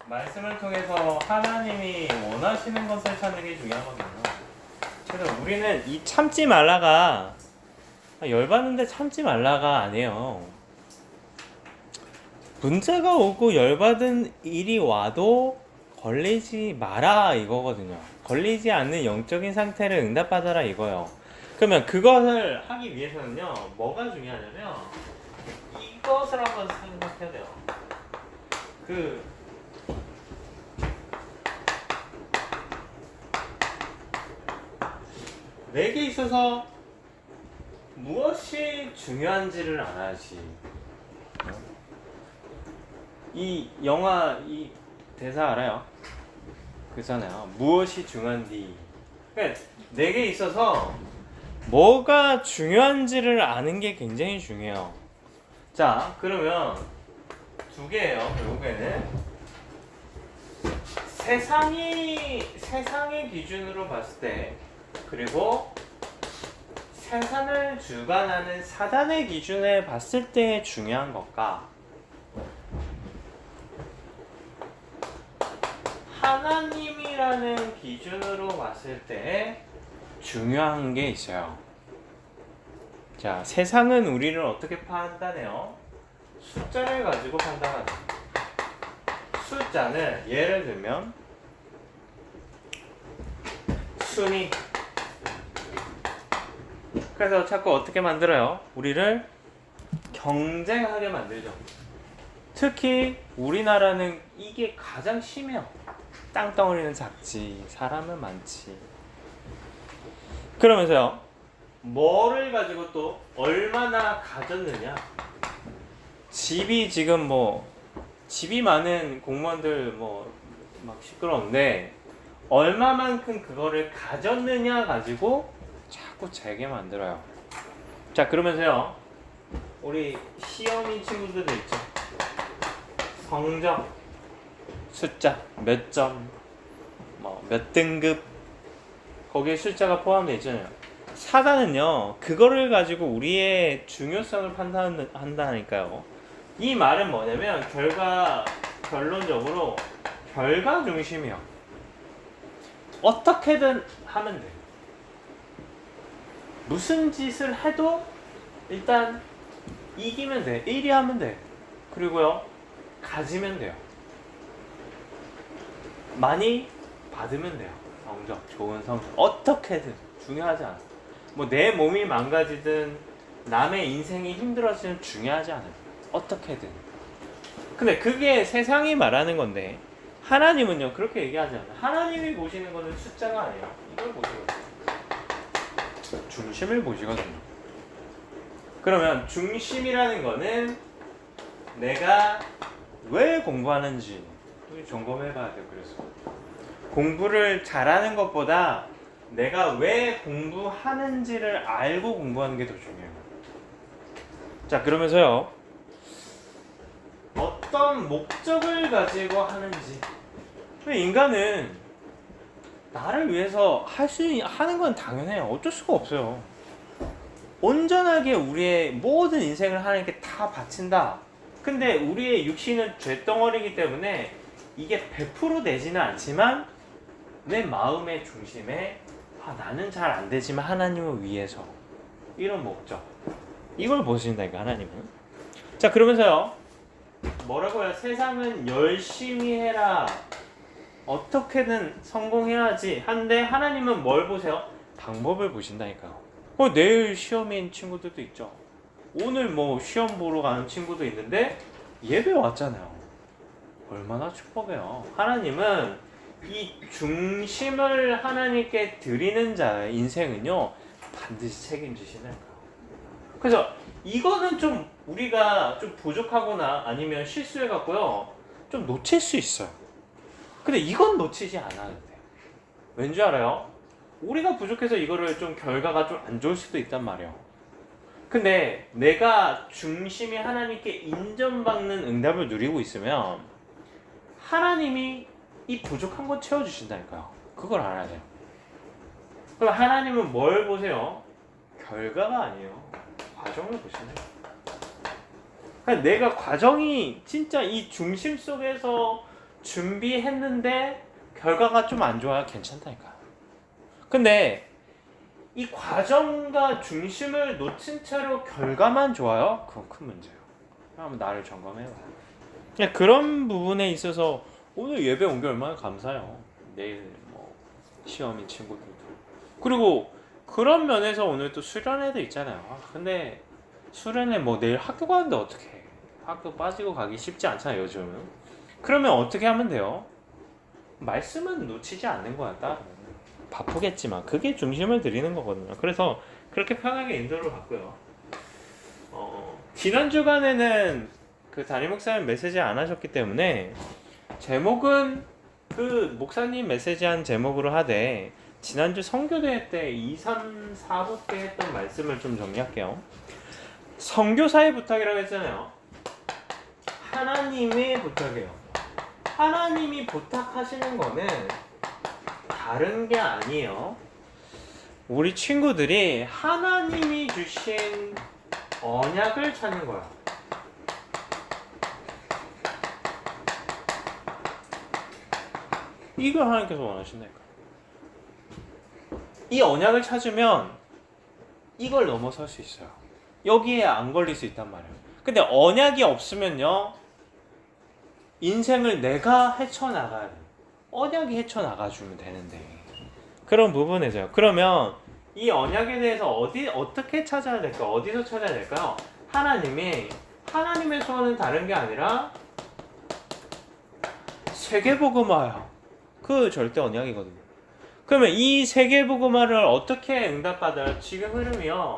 말씀을 통해서 하나님이 원하시는 것을 찾는 게 중요하거든요. 그래서 우리는 이 참지 말라가 열받는데 참지 말라가 아니에요. 문제가 오고 열받은 일이 와도 걸리지 마라 이거거든요. 걸리지 않는 영적인 상태를 응답받아라 이거예요. 그러면 그것을 하기 위해서는요, 뭐가 중요하냐면 이것을 한번 생각해야 돼요. 내게 있어서 무엇이 중요한지를 알아야지. 이 영화 이 대사 알아요? 그잖아요. 무엇이 중요한디. 그러니까 내게 있어서 뭐가 중요한지를 아는 게 굉장히 중요해요. 자, 그러면 두 개예요. 결국에는 세상의 기준으로 봤을 때, 그리고 세상을 주관하는 사단의 기준에 봤을 때 중요한 것과 하나님이라는 기준으로 봤을 때 중요한 게 있어요. 자, 세상은 우리를 어떻게 판단해요? 숫자를 가지고 판단하죠. 숫자는 예를 들면 순위. 그래서 자꾸 어떻게 만들어요? 우리를 경쟁하게 만들죠. 특히 우리나라는 이게 가장 심해요. 땅덩어리는 작지, 사람은 많지. 그러면서요, 뭐를 가지고 또 얼마나 가졌느냐. 집이 지금 집이 많은 공무원들 막 시끄러운데 얼마만큼 그거를 가졌느냐 가지고 자꾸 재게 만들어요. 자, 그러면서요, 우리 시험인 친구들도 있죠. 성적, 숫자, 몇 점, 몇 등급, 거기에 숫자가 포함되어 있잖아요. 사단은요, 그거를 가지고 우리의 중요성을 판단한다니까요. 이 말은 뭐냐면 결론적으로 결과 중심이요. 어떻게든 하면 돼. 무슨 짓을 해도 일단 이기면 돼. 1위 하면 돼. 그리고요, 가지면 돼요. 많이 받으면 돼요. 성적, 좋은 성적. 어떻게든 중요하지 않아. 내 몸이 망가지든 남의 인생이 힘들어지든 중요하지 않아요. 어떻게든. 근데 그게 세상이 말하는 건데 하나님은요, 그렇게 얘기하지 않아요. 하나님이 보시는 거는 숫자가 아니에요. 이걸 보시거든요. 중심을 보시거든요. 그러면 중심이라는 거는 내가 왜 공부하는지 점검해봐야 돼요. 그래서 공부를 잘하는 것보다 내가 왜 공부하는지를 알고 공부하는 게 더 중요해요. 자, 그러면서요, 어떤 목적을 가지고 하는지. 인간은 나를 위해서 하는 건 당연해요. 어쩔 수가 없어요. 온전하게 우리의 모든 인생을 하나님께 다 바친다. 근데 우리의 육신은 죄덩어리이기 때문에 이게 100% 되지는 않지만 내 마음의 중심에 나는 잘 안 되지만 하나님을 위해서, 이런 목적, 이걸 보신다니까 하나님은. 자, 그러면서요, 뭐라고요? 세상은 열심히 해라, 어떻게든 성공해야지 한데 하나님은 뭘 보세요? 방법을 보신다니까요. 내일 시험인 친구들도 있죠. 오늘 시험 보러 가는 친구도 있는데 예배 왔잖아요. 얼마나 축복해요. 하나님은 이 중심을 하나님께 드리는 자의 인생은요, 반드시 책임지시나요? 그래서 이거는 좀 우리가 좀 부족하거나 아니면 실수해갖고요, 좀 놓칠 수 있어요. 근데 이건 놓치지 않아도 돼요. 왠지 알아요? 우리가 부족해서 이거를 좀 결과가 좀 안 좋을 수도 있단 말이에요. 근데 내가 중심이 하나님께 인정받는 응답을 누리고 있으면 하나님이 이 부족한 거 채워주신다니까요. 그걸 알아야 돼요. 그럼 하나님은 뭘 보세요? 결과가 아니에요. 과정을 보시네요. 그러니까 내가 과정이 진짜 이 중심 속에서 준비했는데 결과가 좀 안 좋아요. 괜찮다니까. 근데 이 과정과 중심을 놓친 채로 결과만 좋아요? 그건 큰 문제예요. 한번 나를 점검해봐요. 그냥 그런 부분에 있어서 오늘 예배 온 게 얼마나 감사해요. 내일 뭐 시험인 친구들도. 그리고 그런 면에서 오늘 또 수련회도 있잖아요. 근데 수련회 뭐 내일 학교 가는데 어떻게 해? 학교 빠지고 가기 쉽지 않잖아요, 요즘은. 그러면 어떻게 하면 돼요? 말씀은 놓치지 않는 거야, 따로. 바쁘겠지만 그게 중심을 드리는 거거든요. 그래서 그렇게 편하게 인도를 받고요. 지난 주간에는 그 담임 목사님 메시지 안 하셨기 때문에 제목은 그 목사님 메시지한 제목으로 하되 지난주 선교대회 때 2, 3, 4부 때 했던 말씀을 좀 정리할게요. 선교사의 부탁이라고 했잖아요. 하나님의 부탁이에요. 하나님이 부탁하시는 거는 다른 게 아니에요. 우리 친구들이 하나님이 주신 언약을 찾는 거야. 이걸 하나님께서 원하신다니까. 이 언약을 찾으면 이걸 넘어설 수 있어요. 여기에 안 걸릴 수 있단 말이에요. 근데 언약이 없으면요, 인생을 내가 헤쳐나가야 돼요. 언약이 헤쳐나가주면 되는데. 그런 부분에서요. 그러면 이 언약에 대해서 어떻게 찾아야 될까? 어디서 찾아야 될까요? 하나님의 소원은 다른 게 아니라 세계복음화요. 그 절대 언약이거든요. 그러면 이 세계복음화를 어떻게 응답받아요? 지금 흐름이요.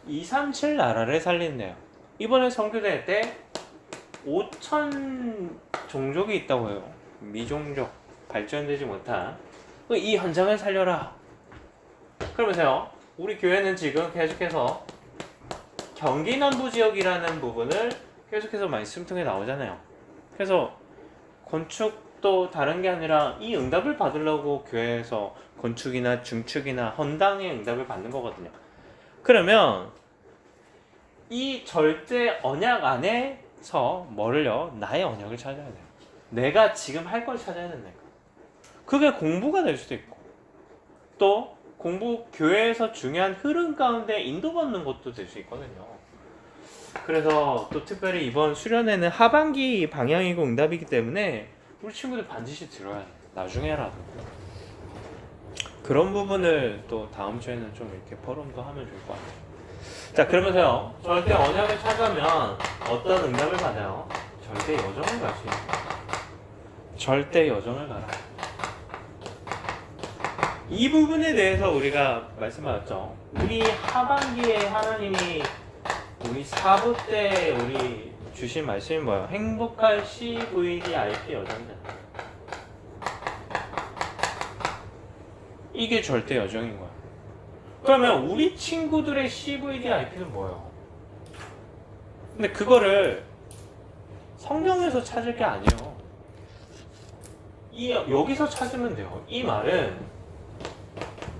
237 나라를 살린대요. 이번에 선교대회 때 5,000 종족이 있다고 해요. 미종족, 발전되지 못한 이 현장을 살려라. 그러면서요, 우리 교회는 지금 계속해서 경기 남부 지역이라는 부분을 계속해서 많이 숨통에 나오잖아요. 그래서 건축도 다른 게 아니라 이 응답을 받으려고 교회에서 건축이나 중축이나 헌당의 응답을 받는 거거든요. 그러면 이 절대 언약 안에서 뭐를요? 나의 언약을 찾아야 돼요. 내가 지금 할 걸 찾아야 된다니까. 그게 공부가 될 수도 있고, 또 교회에서 중요한 흐름 가운데 인도받는 것도 될 수 있거든요. 그래서 또 특별히 이번 수련회는 하반기 방향이고 응답이기 때문에 우리 친구들 반드시 들어야 돼요. 나중에라도. 그런 부분을 또 다음 주에는 좀 이렇게 포럼도 하면 좋을 것 같아요. 자, 그러면서요, 절대 언약을 찾아면 어떤 응답을 받아요? 절대 여정을 갈 수 있는 거예요. 절대 여정을 가라. 이 부분에 대해서 우리가 말씀하셨죠. 우리 하반기에 하나님이 우리 4부 때 우리 주신 말씀이 뭐예요? 행복할 CVDIP 여정이다. 이게 절대 여정인 거야. 그러면 우리 친구들의 CVDIP는 뭐예요? 근데 그거를 성경에서 찾을 게 아니에요. 여기서 찾으면 돼요. 이 말은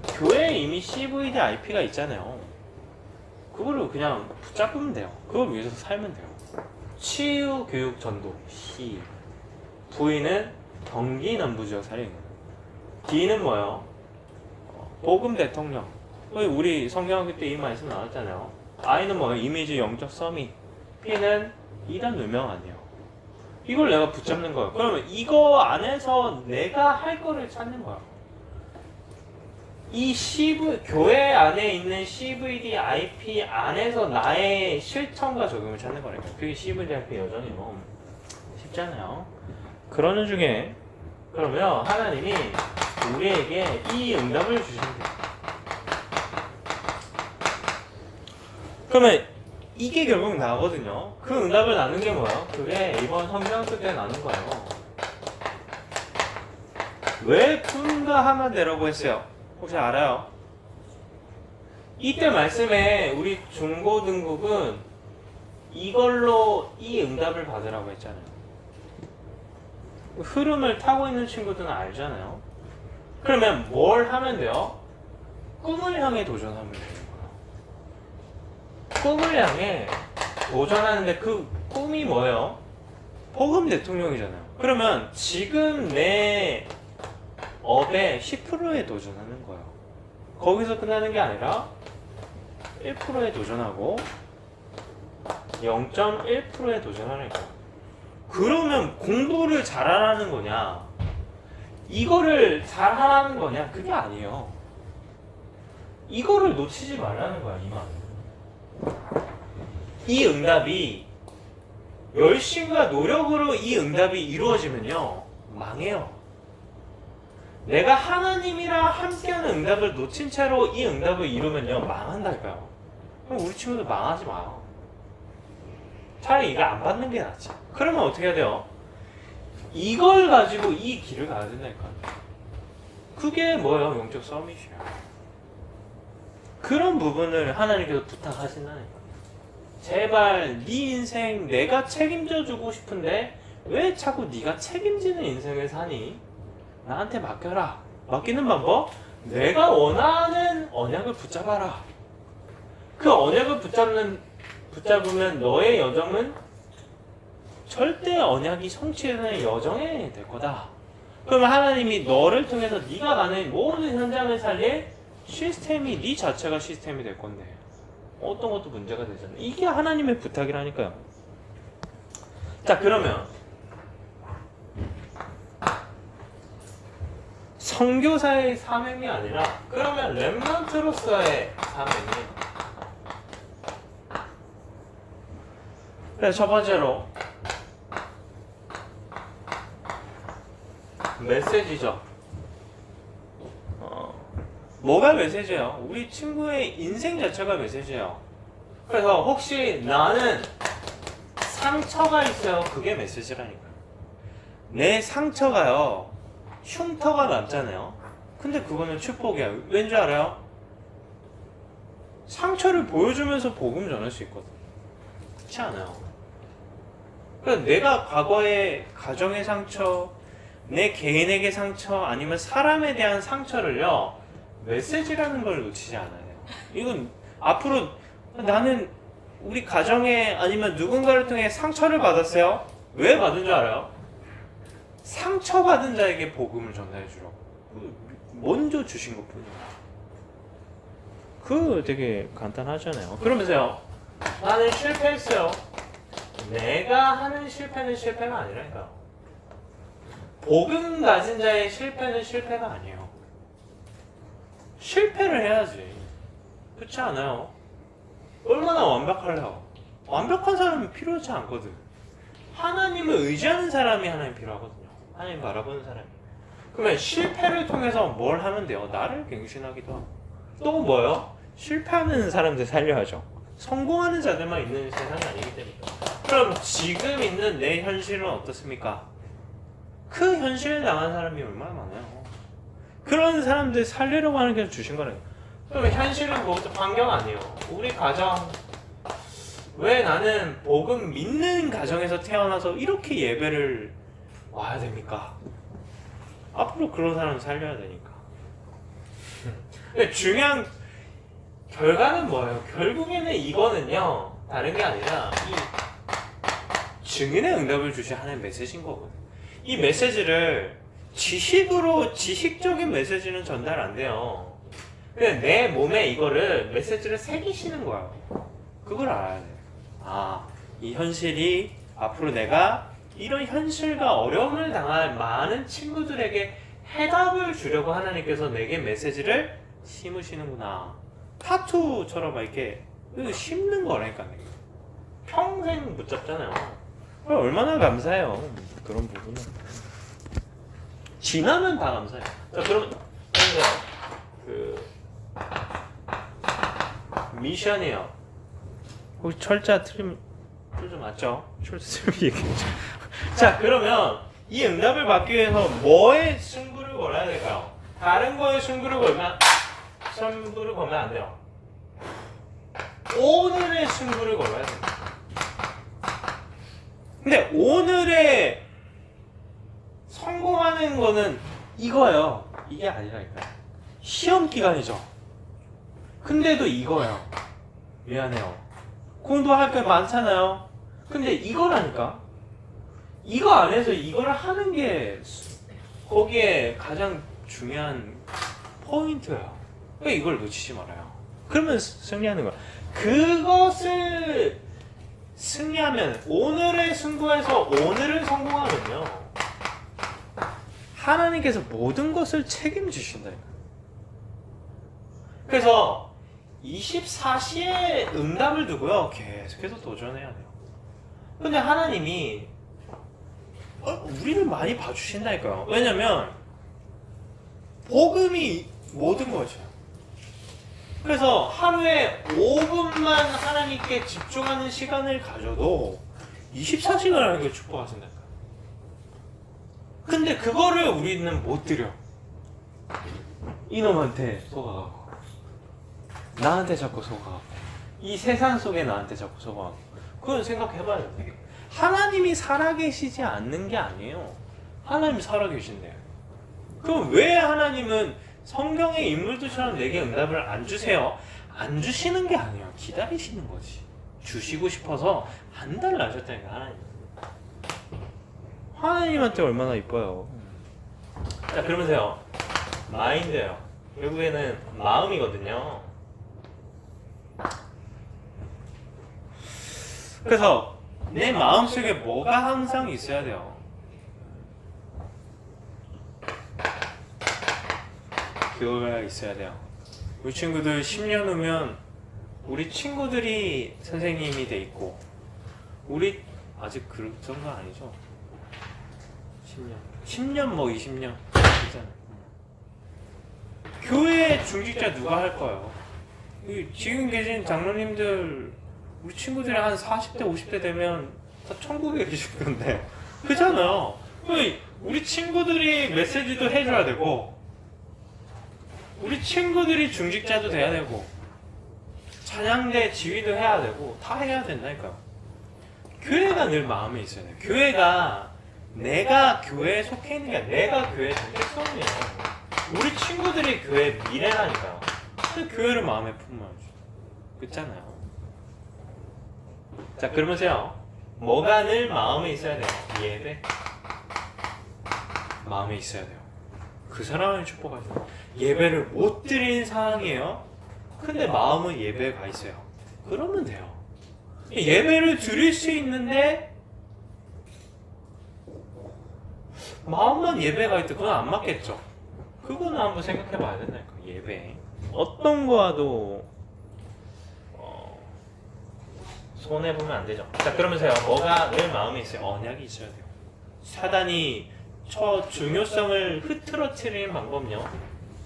교회에 이미 CVDIP가 있잖아요. 그거를 그냥 붙잡으면 돼요. 그걸 위해서 살면 돼요. 치유, 교육, 전도. C. V는 경기 남부지역 살리는 거예요. D는 뭐예요? 복음 대통령. 우리 성경학교 때 이 말씀 나왔잖아요. I는 뭐예요? 이미지, 영적 서밋. P는 이단 누명 아니에요. 이걸 내가 붙잡는 거예요. 그러면 이거 안에서 내가 할 거를 찾는 거야. 이 교회 안에 있는 CVDIP 안에서 나의 실천과 적용을 찾는 거니까. 그게 CVDIP 여정이요. 쉽잖아요. 그러는 중에 그러면 하나님이 우리에게 이 응답을 주신대요. 그러면 이게 결국 나거든요. 그 응답을 나눈 게 뭐예요? 그게 이번 성경학교 때 나눈 거예요. 왜 분가하면 했어요? 혹시 알아요? 이때 말씀에 우리 중고등국은 이걸로 이 응답을 받으라고 했잖아요. 흐름을 타고 있는 친구들은 알잖아요. 그러면 뭘 하면 돼요? 꿈을 향해 도전하면 돼요. 꿈을 향해 도전하는데 그 꿈이 뭐예요? 복음 대통령이잖아요. 그러면 지금 내 업의 10%에 도전하는 거예요. 거기서 끝나는 게 아니라 1%에 도전하고 0.1%에 도전하는 거예요. 그러면 공부를 잘하라는 거냐, 이거를 잘하라는 거냐? 그게 아니에요. 이거를 놓치지 말라는 거야, 이 말. 이 응답이 열심과 노력으로 이 응답이 이루어지면요, 망해요. 내가 하나님이랑 함께하는 응답을 놓친 채로 이 응답을 이루면요, 망한다니까요. 그럼 우리 친구들 망하지 마요. 차라리 이거 안 받는 게 낫지. 그러면 어떻게 해야 돼요? 이걸 가지고 이 길을 가야 된다니까. 그게 뭐예요? 영적 서밋이야. 그런 부분을 하나님께서 부탁하신다니까. 제발 네 인생 내가 책임져 주고 싶은데 왜 자꾸 네가 책임지는 인생을 사니? 나한테 맡겨라. 맡기는 방법? 내가 원하는 언약을 붙잡아라. 그 언약을 붙잡으면 너의 여정은 절대 언약이 성취되는 여정이 될 거다. 그러면 하나님이 너를 통해서 네가 가는 모든 현장을 살릴 시스템이 네 자체가 시스템이 될 건데 어떤 것도 문제가 되잖아요. 이게 하나님의 부탁이라니까요. 자, 그러면 선교사의 사명이 아니라 그러면 렘넌트로서의 사명이. 그래서 첫 번째로 메시지죠. 뭐가 메시지예요? 우리 친구의 인생 자체가 메시지예요. 그래서 혹시 나는 상처가 있어요. 그게 메시지라니까요. 내 상처가요, 흉터가 남잖아요. 근데 그거는 축복이야. 왠지 알아요? 상처를 보여주면서 복음 전할 수 있거든. 그렇지 않아요? 그러니까 내가 과거의 가정의 상처, 내 개인에게 상처, 아니면 사람에 대한 상처를요, 메시지라는 걸 놓치지 않아요. 이건 앞으로 나는 우리 가정에 아니면 누군가를 통해 상처를 받았어요. 왜 받은 줄 알아요? 상처받은 자에게 복음을 전달해 주라고 먼저 주신 것 뿐이에요. 그거 되게 간단하잖아요. 그러면서요, 나는 실패했어요. 내가 하는 실패는 실패가 아니라니까요. 복음 가진 자의 실패는 실패가 아니에요. 실패를 해야지. 그렇지 않아요? 얼마나 완벽할래요? 완벽한 사람은 필요하지 않거든. 하나님을 의지하는 사람이 하나님 필요하거든요. 하나님 바라보는 사람이. 그러면 실패를 통해서 뭘 하면 돼요? 나를 갱신하기도 하고. 또 뭐요? 실패하는 사람들 살려야죠. 성공하는 자들만 있는 세상이 아니기 때문에. 그럼 지금 있는 내 현실은 어떻습니까? 그 현실을 당한 사람이 얼마나 많아요. 그런 사람들 살리려고 하는 게 주신 거래요. 그러면 현실은 뭐 환경 아니에요. 우리 가정, 왜 나는 복음 믿는 가정에서 태어나서 이렇게 예배를 와야 됩니까? 앞으로 그런 사람 살려야 되니까. 근데 중요한 결과는 뭐예요? 결국에는 이거는요, 다른 게 아니라 이 증인의 응답을 주신 하나의 메시지인 거거든요. 이 메시지를 지식적인 메시지는 전달 안 돼요. 근데 내 몸에 이거를 메시지를 새기시는 거예요. 그걸 알아야 돼요. 아, 이 현실이 앞으로 내가 이런 현실과 어려움을 당할 많은 친구들에게 해답을 주려고 하나님께서 내게 메시지를 심으시는구나. 타투처럼 이렇게 심는 거라니까. 평생 붙잡잖아요. 얼마나 감사해요. 그런 부분은. 지나면 다 감사해요. 자, 그럼 그 미션이에요. 혹시 철자 틀림 맞죠? 철자 틀림 얘기했죠. 자, 그러면 이 응답을 받기 위해서 뭐에 승부를 걸어야 될까요? 다른 거에 승부를 걸면 안 돼요. 오늘의 승부를 걸어야 됩니다. 근데 오늘의 성공하는 거는 이거예요. 이게 아니라니까요. 시험 기간이죠. 근데도 이거예요. 미안해요. 공부할 게 많잖아요. 근데 이거라니까. 이거 안에서 이걸 하는 게 거기에 가장 중요한 포인트예요. 그러니까 이걸 놓치지 말아요. 그러면 승리하는 거야. 그것을 승리하면, 오늘의 승부에서 오늘을 성공하면요, 하나님께서 모든 것을 책임지신다니까요. 그래서 24시에 응답을 두고요, 계속해서 도전해야 돼요. 근데 하나님이 우리를 많이 봐주신다니까요. 왜냐면 복음이 모든 거죠. 그래서 하루에 5분만 하나님께 집중하는 시간을 가져도 24시간 하나님께 축복하신다니까요. 근데 그거를 우리는 못 드려. 이놈한테 속아가고, 나한테 자꾸 속아가고, 이 세상 속에 나한테 자꾸 속아가고. 그건 생각해봐야 돼요. 하나님이 살아계시지 않는 게 아니에요. 하나님이 살아계신대요. 그럼 왜 하나님은 성경의 인물들처럼 내게 응답을 안 주세요? 안 주시는 게 아니에요. 기다리시는 거지. 주시고 싶어서 한 달을 하셨다니까, 하나님. 하나님한테 얼마나 이뻐요. 자, 그러면서요, 마인드예요. 결국에는 마음이거든요. 그래서 내 마음속에 뭐가 항상 있어야 돼요? 교회가 있어야 돼요. 우리 친구들 10년 후면 우리 친구들이 선생님이 돼 있고, 우리 아직 그런 정도 아니죠? 10년 뭐 20년 있잖아요. 교회 중직자 누가 할 거예요? 지금 계신 장로님들, 우리 친구들이 한 40대 50대 되면 다 천국에 계실 건데, 그렇잖아요. 우리 친구들이 메시지도 해줘야 되고, 우리 친구들이 중직자도 돼야 되고, 찬양대 지휘도 해야 되고, 다 해야 된다니까요. 교회가 늘 마음에 있어야 돼요. 교회가 내가 교회에 속해 있는 게 아니라 내가 교회의 정체성이에요. 우리 친구들이 교회의 미래라니까요. 근데 교회를 마음에 품어야죠. 그렇잖아요. 자, 그러면서요, 뭐가 늘 마음에 있어야 돼요? 예배. 마음에 있어야 돼요. 그 사람을 축복하세요. 예배를 못 드린 상황이에요. 근데 마음은 예배에 가 있어요. 그러면 돼요. 예배를 드릴 수 있는데 마음만 예배가 있다, 그건 안 맞겠죠. 그거는 한번 생각해 봐야 된다니까. 예배 어떤 거와도 손해보면 안 되죠. 자, 그러면서요, 뭐가 늘 마음에 있어요? 언약이 있어야 돼요. 사단이 중요성을 흐트러뜨리는 방법은요,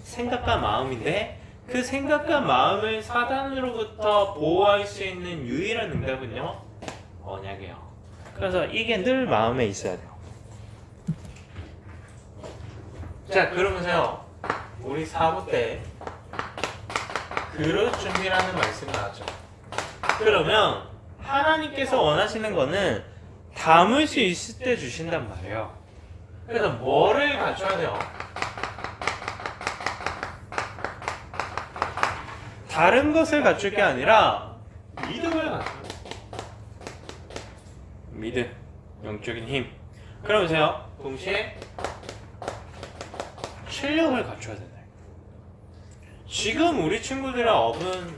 생각과 마음인데, 그 생각과 마음을 사단으로부터 보호할 수 있는 유일한 응답은요, 언약이에요. 그래서 이게 늘 마음에 있어야 돼요. 자, 그러면서요, 우리 4부 때 그릇 준비라는 말씀 나왔죠. 그러면 하나님께서 원하시는 거는 담을 수 있을 때 주신단 말이에요. 그래서 뭐를 갖춰야 돼요? 다른 것을 갖출 게 아니라 믿음을 갖춰야 돼요. 믿음, 영적인 힘. 그러면서요, 동시에 실력을 갖춰야 된다. 지금 우리 친구들의 업은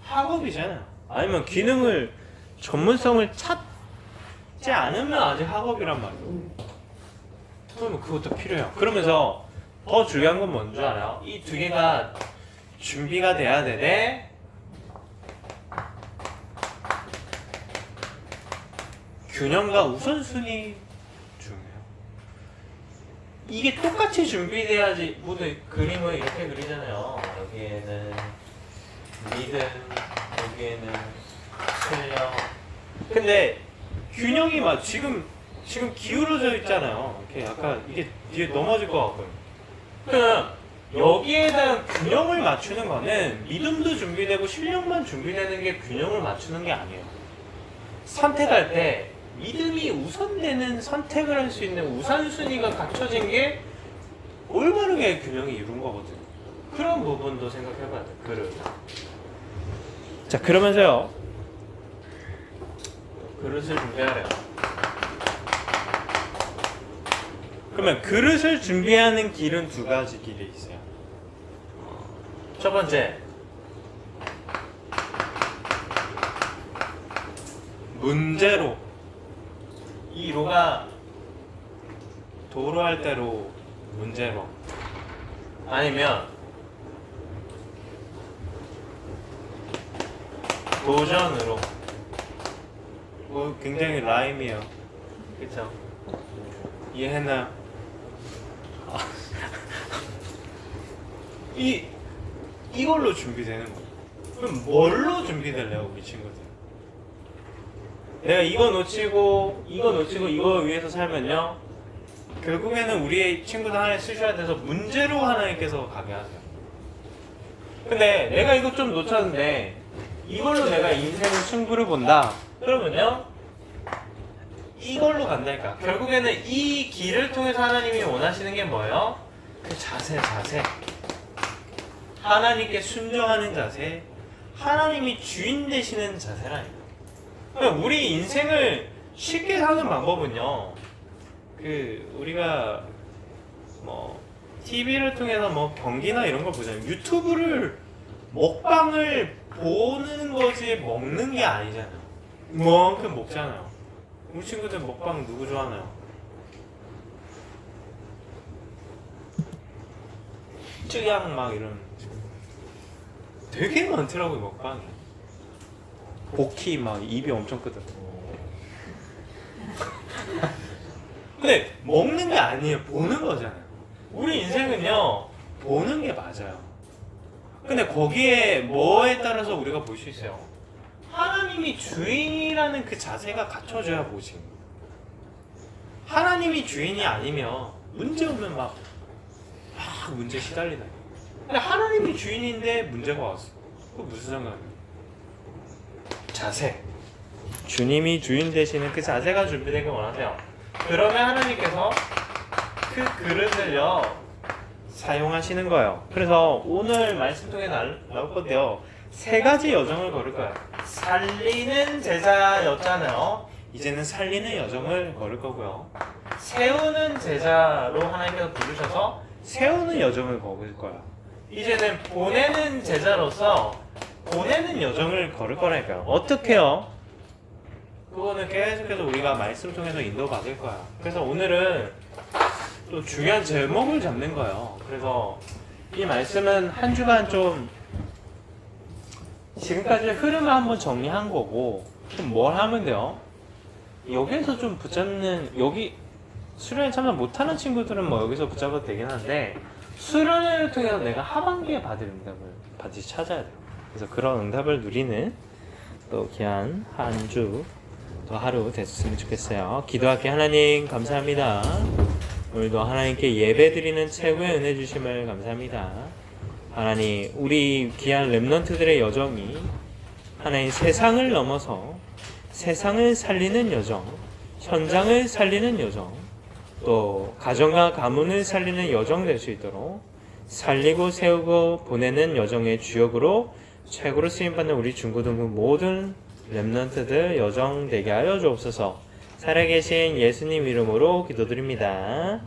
학업이잖아요. 아니면 기능을, 전문성을 찾지 않으면 아직 학업이란 말이에요. 그러면 그것도 필요해요. 그러면서 더 중요한 건 뭔지 알아요? 이 두 개가 준비가 돼야 되되, 균형과 우선순위 중요해요. 이게 똑같이 준비돼야지. 모두 그림을 이렇게 그리잖아요. 여기에는 믿음, 여기에는 실력. 근데 균형이 막 지금 기울어져 있잖아요. 이렇게 약간 이게 뒤에 넘어질 것 같고요. 그냥 여기에 대한 균형을 맞추는 거는 믿음도 준비되고 실력만 준비되는 게 균형을 맞추는 게 아니에요. 선택할 때 믿음이 우선되는 선택을 할 수 있는 우선순위가 갖춰진 게 올바르게 균형이 이룬 거거든요. 그런 부분도 생각해봐야 돼요. 그릇. 자, 그러면서요, 그릇을 준비하래요. 그러면 그릇을 준비하는 길은 두 가지 길이 있어요. 첫 번째, 문제로. 이 로가 도로 할 때로 문제로. 아니면 도전으로. 굉장히 라임이에요. 그쵸? 이해했나요? 이걸로 준비되는 거예요. 그럼 뭘로 준비될래요, 우리 친구들? 내가 이거 놓치고 이거 위해서 살면요, 결국에는 우리의 친구들 하나님 쓰셔야 돼서 문제로 하나님께서 가게 하세요. 근데 내가 이거 좀 놓쳤는데 이걸로 내가 인생의 승부를 본다. 그러면요, 이걸로 간다니까. 결국에는 이 길을 통해서 하나님이 원하시는 게 뭐예요? 그 자세. 하나님께 순종하는 자세, 하나님이 주인 되시는 자세라니까. 그러니까 우리 인생을 쉽게 사는 방법은요, 우리가 TV를 통해서 경기나 이런 걸 보잖아요. 유튜브를 먹방을 보는 거지 먹는 게 아니잖아요. 이만큼 먹잖아요. 우리 친구들 먹방 누구 좋아하나요? 쯔양 막 이런 되게 많더라고요, 먹방이. 복희 막 입이 엄청 크다. 근데 먹는 게 아니에요. 보는 거잖아요. 우리 인생은요, 보는 게 맞아요. 근데 거기에 뭐에 따라서 우리가 볼 수 있어요. 하나님이 주인이라는 그 자세가 갖춰져야 보지. 하나님이 주인이 아니면 문제 오면 막 문제 시달리다. 근데 하나님이 주인인데 문제가 왔어. 그거 무슨 상관이야? 자세. 주님이 주인 되시는 그 자세가 준비되길 원하세요. 그러면 하나님께서 그 그릇을요 사용하시는 거예요. 그래서 오늘 말씀 통해 나올 건데요, 세 가지 여정을 걸을 거예요. 살리는 제자였잖아요. 이제는 살리는 여정을 걸을 거고요. 세우는 제자로 하나님께서 부르셔서 세우는 여정을 걸을 거야. 이제는 보내는 제자로서 보내는 여정을 걸을 거라니까요. 어떻게요? 그거는 계속해서 우리가 말씀 통해서 인도받을 거야. 그래서 오늘은 또 중요한 제목을 잡는 거예요. 그래서 이 말씀은 한 주간 좀 지금까지의 흐름을 한번 정리한 거고, 좀 뭘 하면 돼요? 여기에서 좀 붙잡는, 여기 수련회 참여 못하는 친구들은 여기서 붙잡아도 되긴 한데, 수련회를 통해서 내가 하반기에 받을 응답을 반드시 찾아야 돼요. 그래서 그런 응답을 누리는 또 귀한 한 주, 또 하루 됐으면 좋겠어요. 기도할게. 하나님 감사합니다. 오늘도 하나님께 예배드리는 최고의 은혜 주심을 감사합니다. 하나님, 우리 귀한 렘넌트들의 여정이 하나님 세상을 넘어서 세상을 살리는 여정, 현장을 살리는 여정, 또 가정과 가문을 살리는 여정 될 수 있도록 살리고 세우고 보내는 여정의 주역으로 최고로 쓰임받는 우리 중고등부 모든 렘넌트들 여정 되게 하여 주옵소서. 살아계신 예수님 이름으로 기도드립니다.